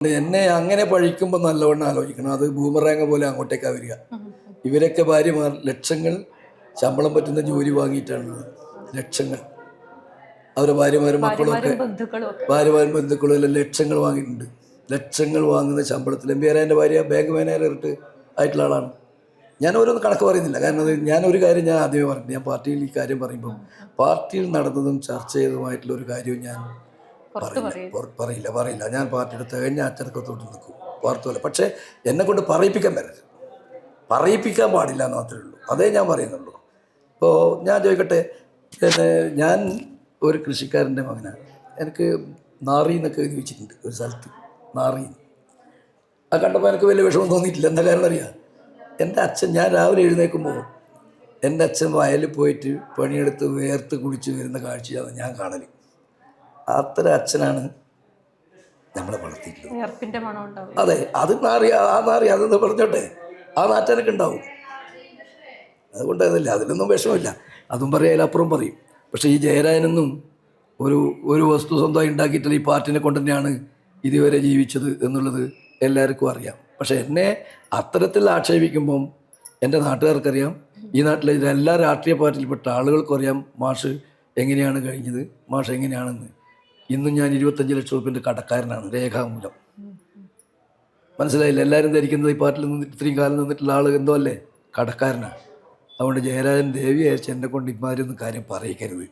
എന്നെ അങ്ങനെ പഴിക്കുമ്പോൾ നല്ലവണ്ണം ആലോചിക്കണം. അത് ബൂമറാങ് പോലെ അങ്ങോട്ടേക്കാണ് വരിക. ഇവരൊക്കെ ഭാര്യമാർ ലക്ഷങ്ങൾ ശമ്പളം പറ്റുന്ന ജോലി വാങ്ങിയിട്ടാണുള്ളത്. ലക്ഷങ്ങൾ അവരുടെ ഭാര്യമാരും മക്കളൊക്കെ ഭാര്യമാരും ബന്ധുക്കളും എല്ലാം ലക്ഷങ്ങൾ വാങ്ങിയിട്ടുണ്ട്. ലക്ഷങ്ങൾ വാങ്ങുന്ന ശമ്പളത്തിൽ എം പി ആരാൻ്റെ ഭാര്യ ബാങ്ക് മാനേജർ ആയിട്ടുള്ള ആളാണ്. ഞാൻ ഓരോന്ന് കണക്ക് പറയുന്നില്ല. കാരണം അത് ഞാനൊരു കാര്യം ഞാൻ ആദ്യമേ പറഞ്ഞു, ഞാൻ പാർട്ടിയിൽ ഈ കാര്യം പറയുമ്പം പാർട്ടിയിൽ നടന്നതും ചർച്ച ചെയ്തതുമായിട്ടുള്ള ഒരു കാര്യവും ഞാൻ പറയില്ല. ഞാൻ പാർട്ടിയുടെ തികഞ്ഞ അച്ചടക്കത്തോട്ട് നിൽക്കും, വാർത്തല്ല. പക്ഷേ എന്നെ കൊണ്ട് പറയിപ്പിക്കാൻ വരരുത്, പറയിപ്പിക്കാൻ പാടില്ല എന്ന് മാത്രമേ ഉള്ളൂ. അതേ ഞാൻ പറയുന്നുള്ളൂ. ഇപ്പോൾ ഞാൻ ചോദിക്കട്ടെ, പിന്നെ ഞാൻ ഒരു കൃഷിക്കാരൻ്റെ മകനാണ്. എനിക്ക് നാറി എന്നൊക്കെ എഴുതി വെച്ചിട്ടുണ്ട് ഒരു സ്ഥലത്ത്, നാറി. അത് കണ്ടപ്പോൾ എനിക്ക് വലിയ വിഷമം തോന്നിയിട്ടില്ല. എന്താ കാരണം അറിയാം? എൻ്റെ അച്ഛൻ, ഞാൻ രാവിലെ എഴുന്നേൽക്കുമ്പോൾ എൻ്റെ അച്ഛൻ വയലിൽ പോയിട്ട് പണിയെടുത്ത് വേർത്ത് കുടിച്ച് വരുന്ന കാഴ്ചയാണ് ഞാൻ കാണൽ. അത്തരം അച്ഛനാണ് നമ്മളെ വളർത്തിയിട്ടുള്ളത്. അതെ, അത് നാറി അതെന്ന് പറഞ്ഞോട്ടെ, ആ നാറ്റനൊക്കെ ഉണ്ടാവും. അതുകൊണ്ട് അതല്ല, അതിലൊന്നും വിഷമമില്ല. അതും പറയും, അതിലപ്പുറം പറയും. പക്ഷേ ഈ ജയരാജനൊന്നും ഒരു വസ്തു സ്വന്തമായി ഉണ്ടാക്കിയിട്ടില്ല. ഈ പാർട്ടിനെ കൊണ്ട് തന്നെയാണ് ഇതുവരെ ജീവിച്ചത് എന്നുള്ളത് എല്ലാവർക്കും അറിയാം. പക്ഷേ എന്നെ അത്തരത്തിൽ ആക്ഷേപിക്കുമ്പം എൻ്റെ നാട്ടുകാർക്കറിയാം, ഈ നാട്ടിലെ എല്ലാ രാഷ്ട്രീയ പാർട്ടിയിൽപ്പെട്ട ആളുകൾക്കും അറിയാം മാഷ് എങ്ങനെയാണ് കഴിഞ്ഞത്, മാഷ് എങ്ങനെയാണെന്ന്. ഇന്നും ഞാൻ 25 ലക്ഷം രൂപൻ്റെ കടക്കാരനാണ് രേഖാമൂലം. മനസ്സിലായില്ല? എല്ലാവരും ധരിക്കുന്നത് ഈ പാർട്ടിയിൽ നിന്നിട്ട് ഇത്രയും കാലം നിന്നിട്ടുള്ള ആൾ എന്തോ അല്ലേ, കടക്കാരനാണ്. അതുകൊണ്ട് ജയരാജൻ ദേവി അയച്ച് എന്നെ കൊണ്ട് ഇമാരൊന്നും കാര്യം പറയിക്കരുത്.